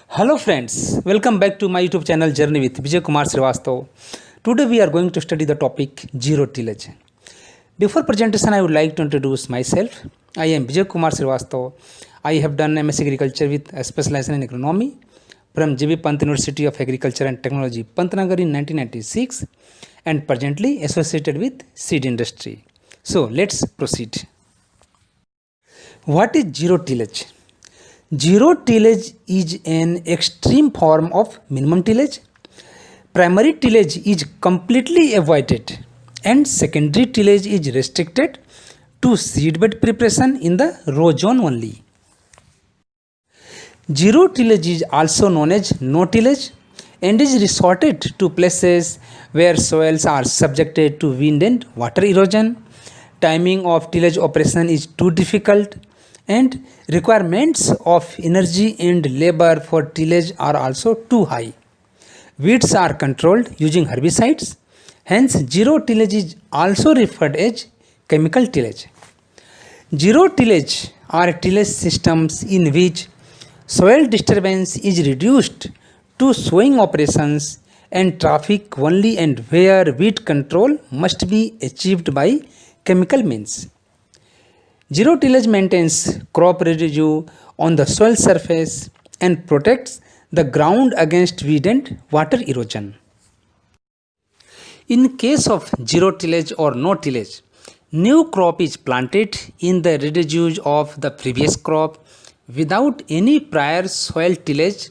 Hello friends, welcome back to my YouTube channel Journey with Vijay Kumar Srivastav. Today we are going to study the topic zero tillage. Before presentation I would like to introduce myself. I am Vijay Kumar Srivastav. I have done MSc Agriculture with a specialization in agronomy from JB Pant University of Agriculture and Technology, Pantnagar in 1996 and presently associated with seed industry. So let's proceed. What is zero tillage? Zero tillage is an extreme form of minimum tillage. Primary tillage is completely avoided and secondary tillage is restricted to seedbed preparation in the row zone only. Zero tillage is also known as no tillage and is resorted to places where soils are subjected to wind and water erosion. Timing of tillage operation is too difficult and requirements of energy and labor for tillage are also too high. Weeds are controlled using herbicides, hence zero tillage is also referred as chemical tillage. Zero tillage are tillage systems in which soil disturbance is reduced to sowing operations and traffic only and where weed control must be achieved by chemical means. Zero tillage maintains crop residue on the soil surface and protects the ground against weed and water erosion. In case of zero tillage or no tillage, new crop is planted in the residues of the previous crop without any prior soil tillage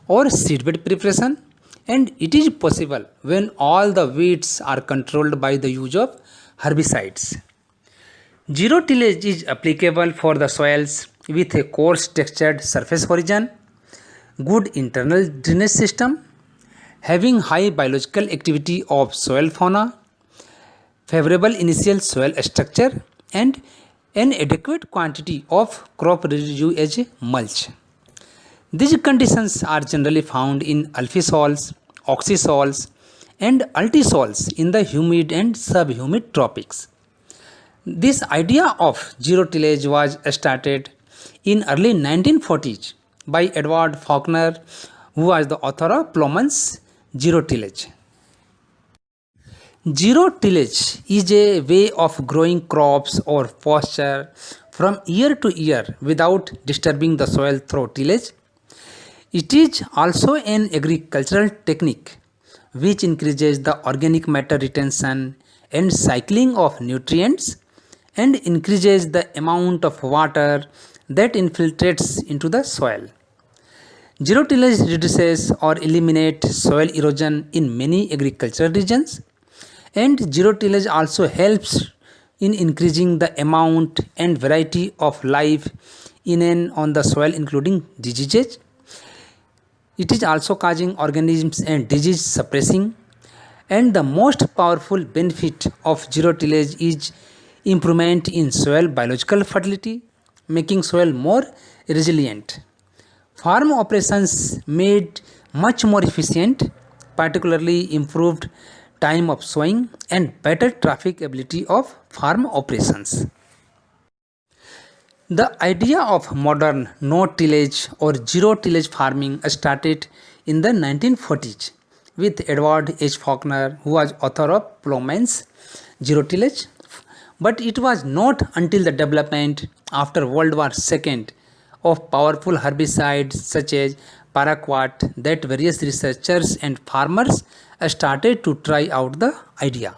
or seedbed preparation, and it is possible when all the weeds are controlled by the use of herbicides. Zero tillage is applicable for the soils with a coarse textured surface horizon, good internal drainage system, having high biological activity of soil fauna, favorable initial soil structure, and an adequate quantity of crop residue as mulch. These conditions are generally found in alphisols, oxysols, and altisols in the humid and subhumid tropics. This idea of zero tillage was started in early 1940s by Edward Faulkner, who was the author of Plowman's Zero Tillage. Zero tillage is a way of growing crops or pasture from year to year without disturbing the soil through tillage. It is also an agricultural technique which increases the organic matter retention and cycling of nutrients and increases the amount of water that infiltrates into the soil. Zero tillage reduces or eliminates soil erosion in many agricultural regions, and zero tillage also helps in increasing the amount and variety of life in and on the soil, including diseases. It is also causing organisms and disease suppressing, and the most powerful benefit of zero tillage is improvement in soil biological fertility, making soil more resilient. Farm operations made much more efficient, particularly improved time of sowing and better traffic ability of farm operations. The idea of modern no tillage or zero tillage farming started in the 1940s with Edward H. Faulkner, who was author of Plowman's Zero Tillage. But it was not until the development after World War II of powerful herbicides such as paraquat that various researchers and farmers started to try out the idea.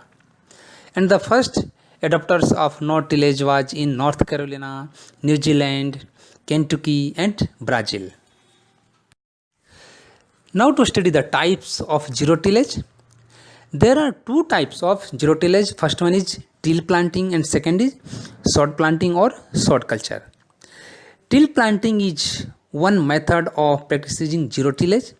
And the first adopters of no tillage was in North Carolina, New Zealand, Kentucky and Brazil. Now to study the types of zero tillage. There are two types of zero tillage. First one is till planting and second is sod planting or sod culture. Till planting is one method of practicing zero tillage.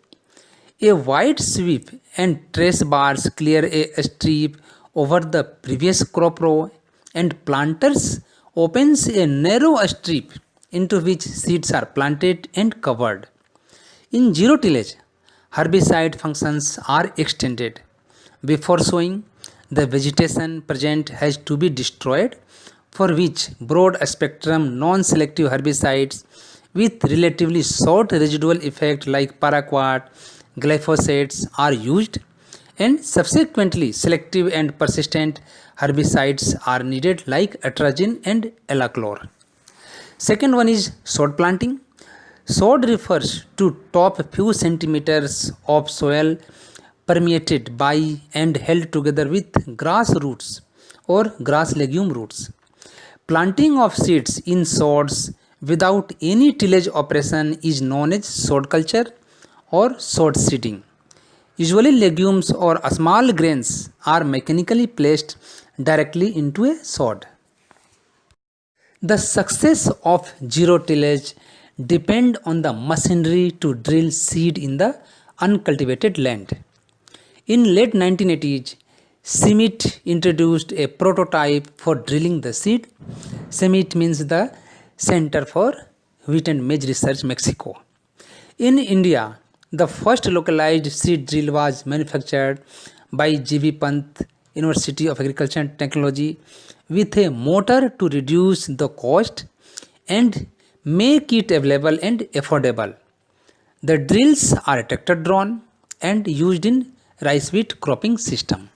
A wide sweep and trace bars clear a strip over the previous crop row and planters opens a narrow strip into which seeds are planted and covered. In zero tillage, herbicide functions are extended. Before sowing, the vegetation present has to be destroyed, for which broad spectrum non-selective herbicides with relatively short residual effect like paraquat, glyphosates are used, and subsequently selective and persistent herbicides are needed like atrazine and elachlor. Second one is sod planting. Sod refers to top few centimeters of soil permeated by and held together with grass roots or grass legume roots. Planting of seeds in sods without any tillage operation is known as sod culture or sod seeding. Usually legumes or small grains are mechanically placed directly into a sod. The success of zero tillage depend on the machinery to drill seed in the uncultivated land. In late 1980s, CIMMYT introduced a prototype for drilling the seed. CIMMYT means the Center for Wheat and Maize Research, Mexico. In India, the first localized seed drill was manufactured by G.B. Pant University of Agriculture and Technology with a motor to reduce the cost and make it available and affordable. The drills are tractor drawn and used in rice wheat cropping system.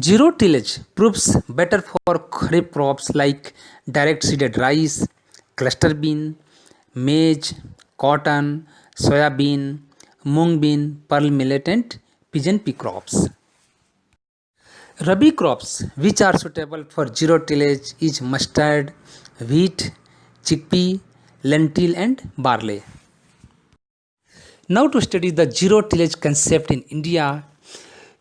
Zero tillage proves better for kharif crops like direct seeded rice, cluster bean, maize, cotton, soya bean, mung bean, pearl millet and pigeon pea crops. Rabi crops which are suitable for zero tillage is mustard, wheat, chickpea, lentil and barley. Now to study the zero tillage concept in India,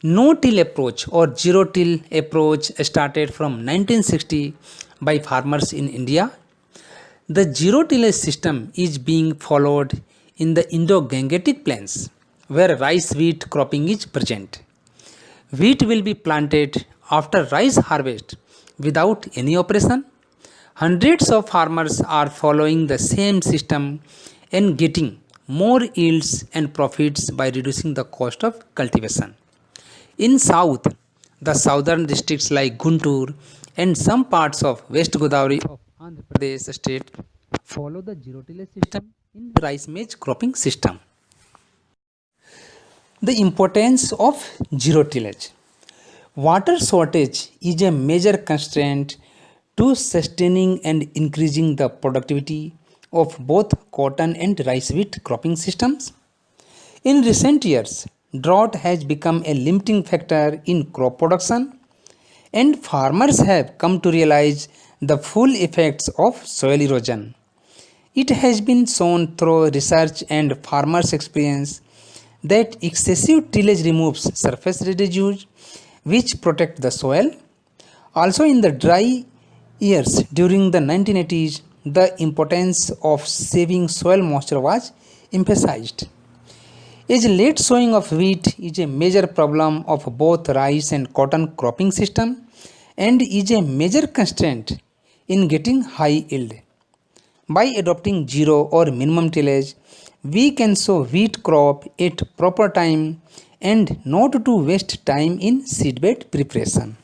no-till approach or zero-till approach started from 1960 by farmers in India. The zero-tillage system is being followed in the Indo-Gangetic plains where rice-wheat cropping is present. Wheat will be planted after rice harvest without any operation. Hundreds of farmers are following the same system and getting more yields and profits by reducing the cost of cultivation. In south, the southern districts like Guntur and some parts of West Godavari of Andhra Pradesh state follow the zero tillage system in rice maize cropping system. The importance of zero tillage. Water shortage is a major constraint to sustaining and increasing the productivity of both cotton and rice wheat cropping systems. In recent years, drought has become a limiting factor in crop production, and farmers have come to realize the full effects of soil erosion. It has been shown through research and farmers' experience that excessive tillage removes surface residues which protect the soil. Also, in the dry years during the 1980s, the importance of saving soil moisture was emphasized. As late sowing of wheat is a major problem of both rice and cotton cropping system and is a major constraint in getting high yield. By adopting zero or minimum tillage, we can sow wheat crop at proper time and not to waste time in seedbed preparation.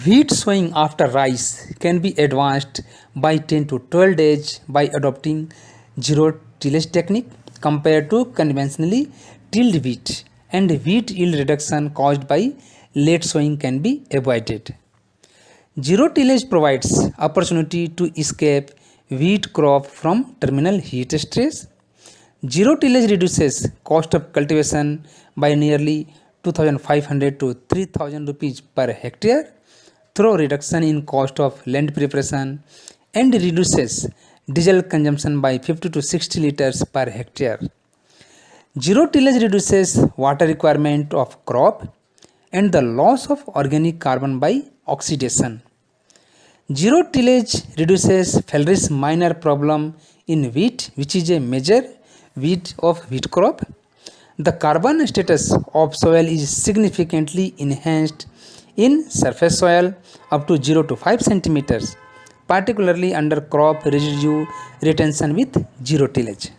Wheat sowing after rice can be advanced by 10 to 12 days by adopting zero tillage technique compared to conventionally tilled wheat, and wheat yield reduction caused by late sowing can be avoided. Zero tillage provides opportunity to escape wheat crop from terminal heat stress. Zero tillage reduces cost of cultivation by nearly 2500 to 3000 rupees per hectare through reduction in cost of land preparation and reduces diesel consumption by 50 to 60 liters per hectare. Zero tillage reduces water requirement of crop and the loss of organic carbon by oxidation. Zero tillage reduces Fellris minor problem in wheat, which is a major weed of wheat crop. The carbon status of soil is significantly enhanced in surface soil up to 0 to 5 centimeters, particularly under crop residue retention with zero tillage.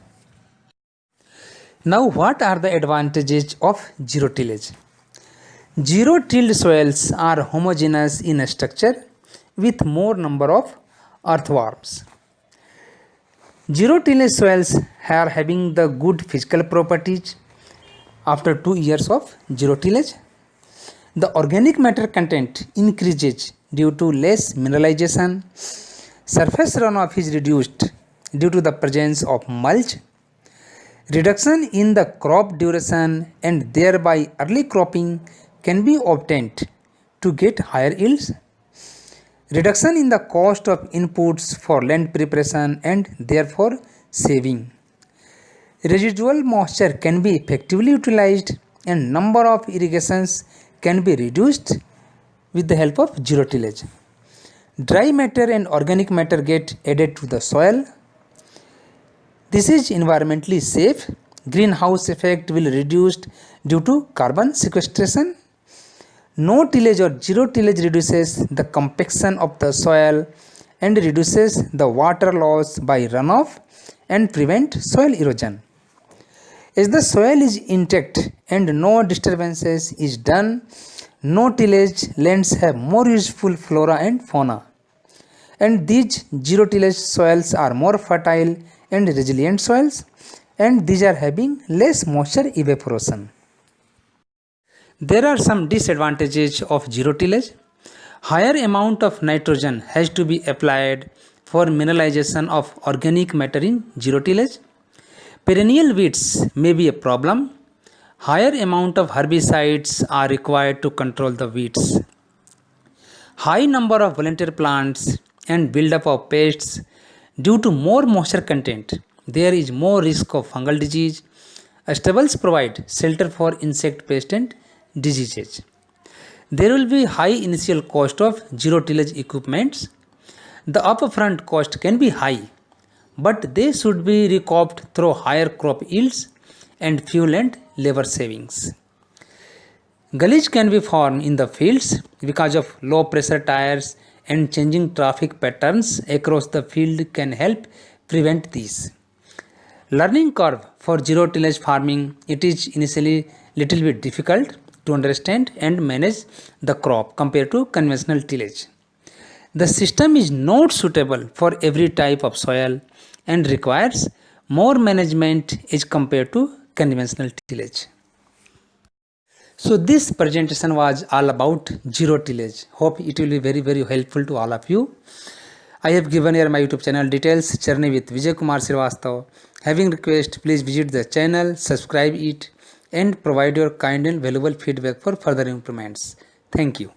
Now, what are the advantages of zero tillage? Zero tilled soils are homogeneous in structure with more number of earthworms. Zero tillage soils are having the good physical properties after 2 years of zero tillage. The organic matter content increases due to less mineralization. Surface runoff is reduced due to the presence of mulch. Reduction in the crop duration and thereby early cropping can be obtained to get higher yields. Reduction in the cost of inputs for land preparation and therefore saving. Residual moisture can be effectively utilized and number of irrigations can be reduced with the help of zero tillage. Dry matter and organic matter get added to the soil. This is environmentally safe. Greenhouse effect will reduce due to carbon sequestration. No tillage or zero tillage reduces the compaction of the soil and reduces the water loss by runoff and prevent soil erosion. As the soil is intact and no disturbances is done, no tillage lands have more useful flora and fauna. And these zero tillage soils are more fertile and resilient soils, and these are having less moisture evaporation. There are some disadvantages of zero tillage. Higher amount of nitrogen has to be applied for mineralization of organic matter in zero tillage. Perennial weeds may be a problem. Higher amount of herbicides are required to control the weeds. High number of volunteer plants and buildup of pests. Due to more moisture content, there is more risk of fungal disease. Stubbles provide shelter for insect pest and diseases. There will be high initial cost of zero tillage equipments. The upfront cost can be high, but they should be recouped through higher crop yields and fuel and labor savings. Gullies can be formed in the fields because of low pressure tires and changing traffic patterns across the field can help prevent these. Learning curve for zero tillage farming, it is initially little bit difficult to understand and manage the crop compared to conventional tillage. The system is not suitable for every type of soil and requires more management as compared to conventional tillage. So this presentation was all about zero tillage. Hope it will be very helpful to all of you. I have given here my YouTube channel details, Journey with Vijay Kumar Srivastava. Having request, please visit the channel, subscribe it and provide your kind and valuable feedback for further improvements. Thank you.